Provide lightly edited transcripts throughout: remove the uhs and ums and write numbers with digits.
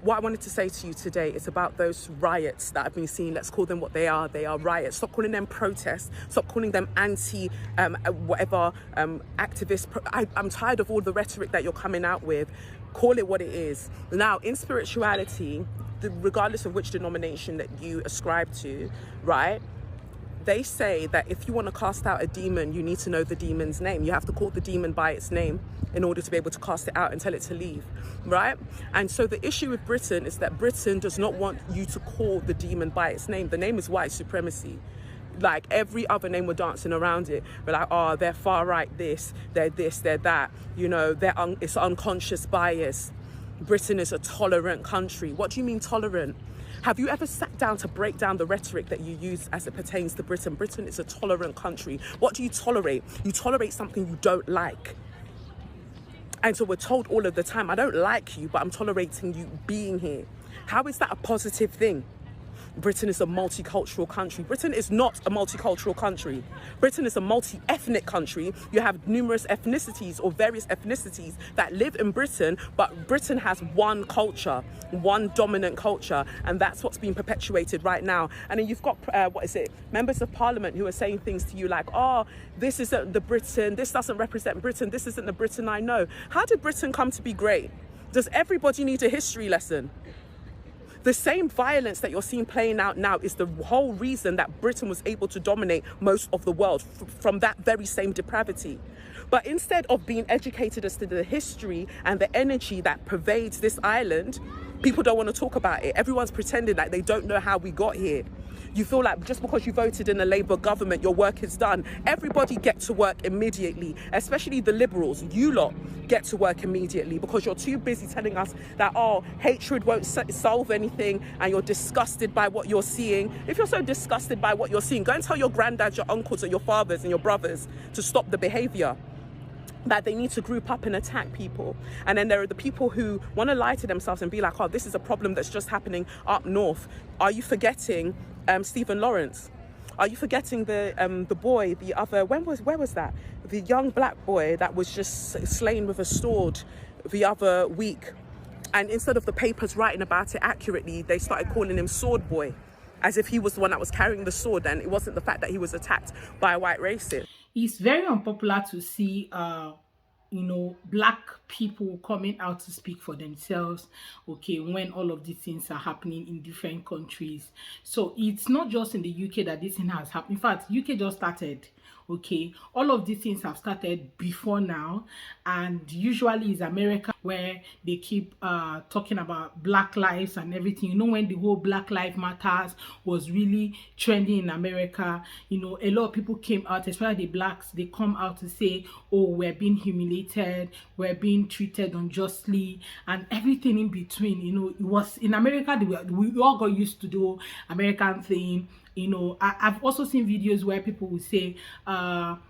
what I wanted to say to you today is about those riots that I've been seeing. Let's call them what they are. They are riots. Stop calling them protests. Stop calling them activists. I'm tired of all the rhetoric that you're coming out with. Call it what it is. Now, in spirituality, regardless of which denomination that you ascribe to, right? They say that if you want to cast out a demon, you need to know the demon's name. You have to call the demon by its name in order to be able to cast it out and tell it to leave, right? And so the issue with Britain is that Britain does not want you to call the demon by its name. The name is white supremacy. Like every other name, we're dancing around it. We're like, oh, they're far right this, they're that. You know, it's unconscious bias. Britain is a tolerant country. What do you mean tolerant? Have you ever sat down to break down the rhetoric that you use as it pertains to Britain? Britain is a tolerant country. What do you tolerate? You tolerate something you don't like. And so we're told all of the time, I don't like you, but I'm tolerating you being here. How is that a positive thing? Britain is a multicultural country. Britain is not a multicultural country. Britain is a multi-ethnic country. You have numerous ethnicities or various ethnicities that live in Britain, but Britain has one culture, one dominant culture, and that's what's being perpetuated right now. And then you've got, members of parliament who are saying things to you like, oh, this isn't the Britain, this doesn't represent Britain, this isn't the Britain I know. How did Britain come to be great? Does everybody need a history lesson? The same violence that you're seeing playing out now is the whole reason that Britain was able to dominate most of the world from that very same depravity. But instead of being educated as to the history and the energy that pervades this island, people don't want to talk about it. Everyone's pretending like they don't know how we got here. You feel like just because you voted in a Labour government, your work is done. Everybody get to work immediately, especially the Liberals. You lot get to work immediately because you're too busy telling us that, oh, hatred won't solve anything and you're disgusted by what you're seeing. If you're so disgusted by what you're seeing, go and tell your granddads, your uncles and your fathers and your brothers to stop the behaviour. That they need to group up and attack people. And then there are the people who want to lie to themselves and be like, oh, this is a problem that's just happening up north. Are you forgetting Stephen Lawrence? Are you forgetting the boy, the other, where was that? The young black boy that was just slain with a sword the other week. And instead of the papers writing about it accurately, they started calling him Sword Boy, as if he was the one that was carrying the sword, and it wasn't the fact that he was attacked by a white racist. It's very unpopular to see black people coming out to speak for themselves, okay, when all of these things are happening in different countries. So it's not just in the UK that this thing has happened. In fact, UK just started, okay. All of these things have started before now, and usually it's America where they keep talking about black lives and everything. You know, when the whole Black Lives Matters was really trending in America, you know, a lot of people came out, especially the blacks. They come out to say, oh, we're being humiliated, we're being treated unjustly, and everything in between. You know, it was in America, we all got used to the American thing. You know, I've also seen videos where people will say, I'm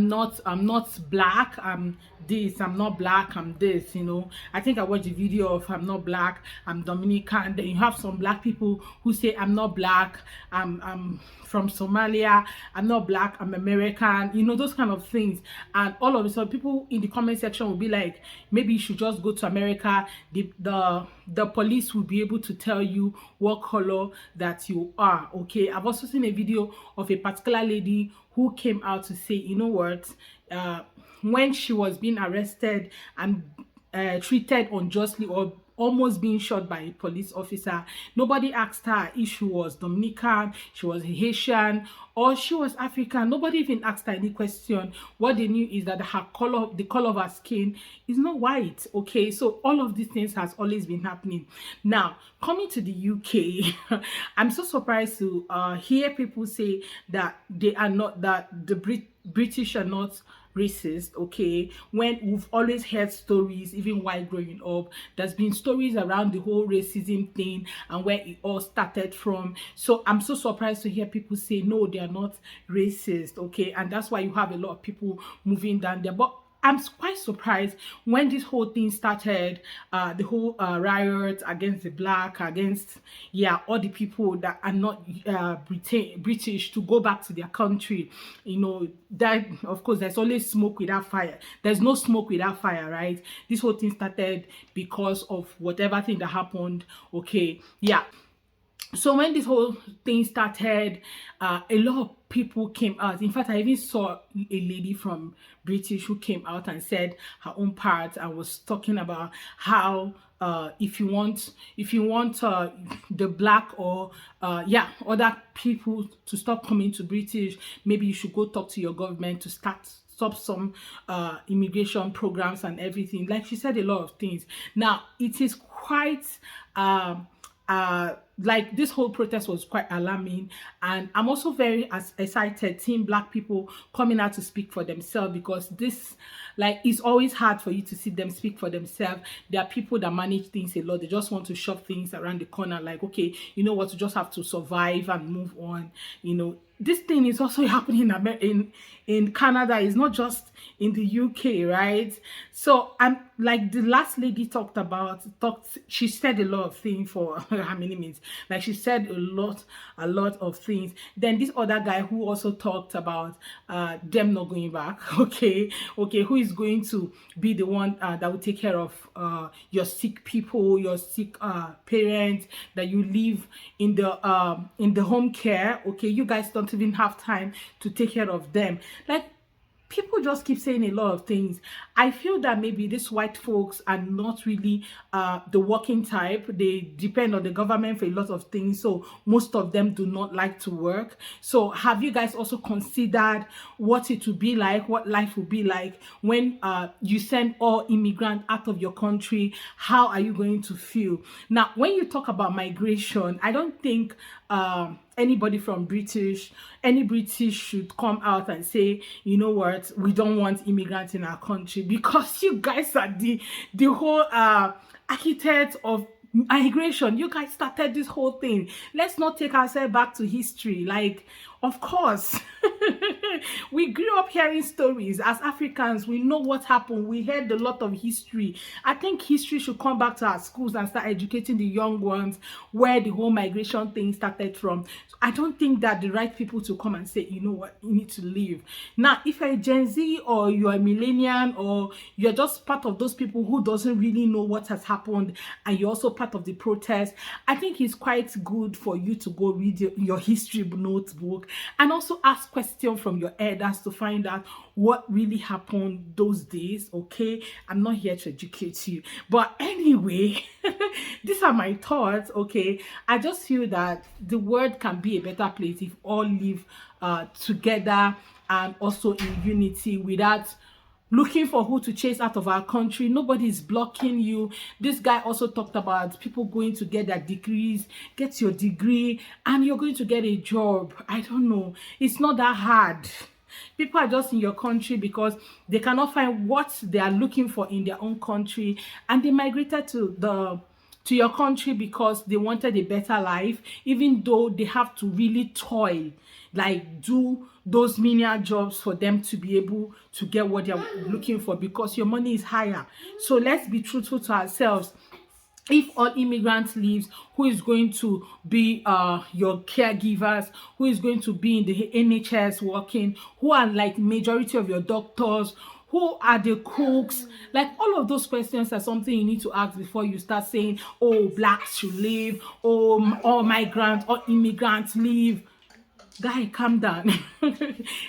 not black, I'm this, I'm not black, I'm this. You know, I think I watched a video of I'm not black, I'm Dominican, and then you have some black people who say I'm not black, I'm from Somalia, I'm not black, I'm American, you know, those kind of things. And all of a sudden people in the comment section will be like, maybe you should just go to America, the police will be able to tell you what color that you are, okay. I've also seen a video of a particular lady who came out to say, you know what, when she was being arrested and treated unjustly or almost being shot by a police officer, nobody asked her if she was Dominican, she was Haitian, or she was African. Nobody even asked her any question. What they knew is that her color, the color of her skin, is not white, okay. So all of these things has always been happening. Now, coming to the UK, I'm so surprised to hear people say that they are not, that the British are not racist, okay, when we've always heard stories, even while growing up, there's been stories around the whole racism thing and where it all started from. So I'm so surprised to hear people say no, they are not racist, okay. And that's why you have a lot of people moving down there. But I'm quite surprised when this whole thing started, the whole riot against the black, against, yeah, all the people that are not British to go back to their country. You know, that, of course, there's always smoke without fire. There's no smoke without fire, right? This whole thing started because of whatever thing that happened, okay? Yeah. So when this whole thing started, a lot of people came out. In fact, I even saw a lady from British who came out and said her own part and was talking about how if you want the black or yeah, other people to stop coming to British, maybe you should go talk to your government to stop some immigration programs and everything. Like, she said a lot of things. Now, it is quite like, this whole protest was quite alarming, and I'm also very excited seeing black people coming out to speak for themselves, because this, like, it's always hard for you to see them speak for themselves. There are people that manage things a lot. They just want to shove things around the corner, like, okay, you know what, you just have to survive and move on. You know, this thing is also happening in Canada. It's not just in the UK, right? So I'm like, the last lady she said a lot of things for how many minutes? Like, she said a lot of things. Then this other guy who also talked about them not going back. Okay, who is going to be the one that will take care of your sick people, your sick parents that you leave in the home care. Okay, you guys don't even have time to take care of them. Like, people just keep saying a lot of things. I feel that maybe these white folks are not really the working type. They depend on the government for a lot of things, so most of them do not like to work. So have you guys also considered what it would be like, what life would be like when you send all immigrants out of your country? How are you going to feel? Now, when you talk about migration, I don't think anybody from any British should come out and say, you know what, we don't want immigrants in our country, because you guys are the whole architects of migration. You guys started this whole thing. Let's not take ourselves back to history. Like, of course, we grew up hearing stories. As Africans, we know what happened. We heard a lot of history. I think history should come back to our schools and start educating the young ones where the whole migration thing started from. So I don't think that the right people to come and say, you know what, you need to leave. Now, if you're a Gen Z or you're a millennial or you're just part of those people who doesn't really know what has happened and you're also part of the protest, I think it's quite good for you to go read your history notebook and also ask questions from your elders to find out what really happened those days. Okay, I'm not here to educate you, but anyway, these are my thoughts. Okay, I just feel that the world can be a better place if all live together and also in unity without looking for who to chase out of our country. Nobody is blocking you. This guy also talked about people going to get their degrees. Get your degree and you're going to get a job. I don't know. It's not that hard. People are just in your country because they cannot find what they are looking for in their own country, and they migrated to your country because they wanted a better life, even though they have to really toil, like do those menial jobs for them to be able to get what they're looking for, because your money is higher. So let's be truthful to ourselves. If all immigrants leaves, who is going to be your caregivers? Who is going to be in the NHS working? Who are like majority of your doctors? Who are the cooks? Like, all of those questions are something you need to ask before you start saying, oh, blacks should leave, oh, all migrants or immigrants leave. Guy, calm down.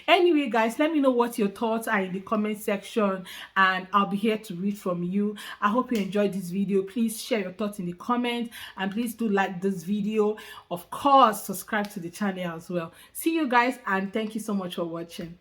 Anyway, guys, let me know what your thoughts are in the comment section, and I'll be here to read from you. I hope you enjoyed this video. Please share your thoughts in the comments, and please do like this video. Of course, subscribe to the channel as well. See you guys, and thank you so much for watching.